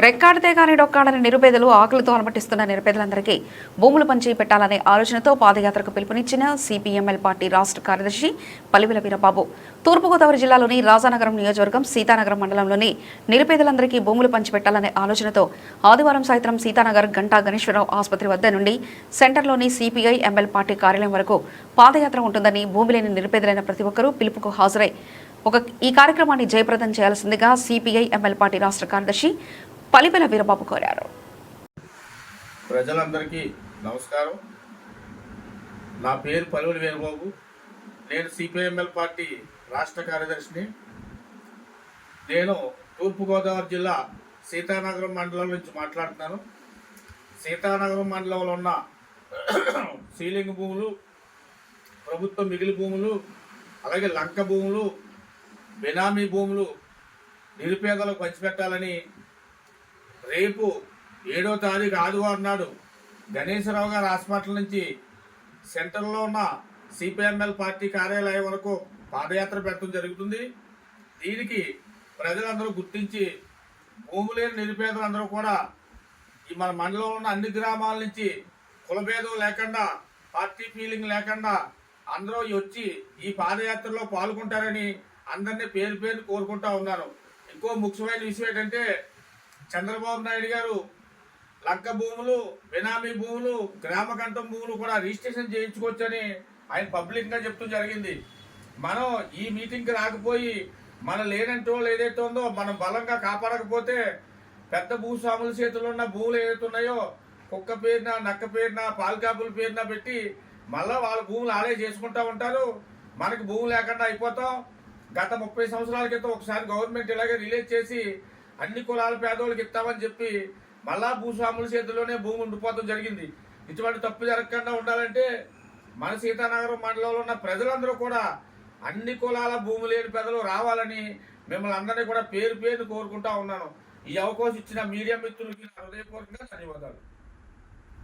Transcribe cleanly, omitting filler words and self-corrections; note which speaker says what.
Speaker 1: రెక్కాడితే కానీ డొక్కాడని నిరుపేదలు ఆకలితో అలమటిస్తున్న నిరుపేదలందరికీ భూములు పంచి పెట్టాలనే ఆలోచనతో పాదయాత్రకు పిలుపునిచ్చిన సిపిఎంఎల్ పార్టీ రాష్ట్ర కార్యదర్శి పలివెల వీరబాబు తూర్పుగోదావరి జిల్లాలోని రాజానగరం నియోజకవర్గం సీతానగరం మండలంలోని నిరుపేదలందరికీ భూములు పంచిపెట్టాలనే ఆలోచనతో ఆదివారం సాయంత్రం సీతానగర్ గంటా గణేశ్వరరావు ఆసుపత్రి వద్ద నుండి సెంటర్లోని సిపిఐ ఎంఎల్ పార్టీ కార్యాలయం వరకు పాదయాత్ర ఉంటుందని భూమి లేని నిరుపేదలైన ప్రతి ఒక్కరూ పిలుపుకు హాజరై ఈ కార్యక్రమాన్ని జయప్రదం చేయాల్సిందిగా సిపిఐ ఎంఎల్ పార్టీ రాష్ట్ర కార్యదర్శి పలివెల వీరబాబు కోరారు.
Speaker 2: ప్రజలందరికీ నమస్కారం. నా పేరు పలివెల వీరబాబు. నేను సిపిఐఎంఎల్ పార్టీ రాష్ట్ర కార్యదర్శిని. నేను తూర్పుగోదావరి జిల్లా సీతానగరం మండలం నుంచి మాట్లాడుతున్నాను. సీతానగరం మండలంలో ఉన్న సీలింగ్ భూములు, ప్రభుత్వ మిగిలి భూములు, అలాగే లంక భూములు, బెనామీ భూములు నిరుపేదలకు పంచిపెట్టాలని రేపు 7వ తారీఖు ఆదివారం నాడు గణేశ్వరరావు గారి హాస్పిటల్ నుంచి సెంటర్లో ఉన్న సిపిఎంఎల్ పార్టీ కార్యాలయం వరకు పాదయాత్ర పెట్టడం జరుగుతుంది. దీనికి ప్రజలందరూ గుర్తించి భూమి లేని నిరుపేదలందరూ కూడా ఈ మన మండలంలో ఉన్న అన్ని గ్రామాల నుంచి కులభేదం లేకుండా, పార్టీ ఫీలింగ్ లేకుండా అందరూ వచ్చి ఈ పాదయాత్రలో పాల్గొంటారని అందరినీ పేరు పేరు కోరుకుంటా ఉన్నాను. ఇంకో ముఖ్యమైన విషయం ఏంటంటే, చంద్రబాబు నాయుడు గారు లంక భూములు, బెనామీ భూములు, గ్రామ కంఠం భూములు కూడా రిజిస్ట్రేషన్ చేయించుకోవచ్చని ఆయన పబ్లిక్గా చెప్తూ జరిగింది. మనం ఈ మీటింగ్కి రాకపోయి మన లేనంటో ఏదైతే ఉందో మనం బలంగా కాపాడకపోతే పెద్ద భూస్వాముల చేతుల్లో ఉన్న భూములు ఏదైతే ఉన్నాయో కుక్క పేరున, నక్క పేరున, పాలకాపుల పేరున పెట్టి మళ్ళీ వాళ్ళ భూములు ఆలే చేసుకుంటూ ఉంటారు. మనకి భూమి లేకుండా అయిపోతాం. గత 30 సంవత్సరాల క్రితం ఒకసారి గవర్నమెంట్ ఇలాగే రిలీజ్ చేసి అన్ని కులాల పేదోళ్ళకి ఇస్తామని చెప్పి మళ్ళా భూస్వాముల చేతుల్లోనే భూమి ఉండిపోవడం జరిగింది. ఇటువంటి తప్పు జరగకుండా ఉండాలంటే మన సీతానగరం మండలంలో ఉన్న ప్రజలందరూ కూడా అన్ని కులాల భూమి లేని పెదలు రావాలని మిమ్మల్ని అందరినీ కూడా పేరు పేరు కోరుకుంటా ఉన్నాను. ఈ అవకాశం ఇచ్చిన మీడియా మిత్రులకి హృదయపూర్వకంగా ధన్యవాదాలు.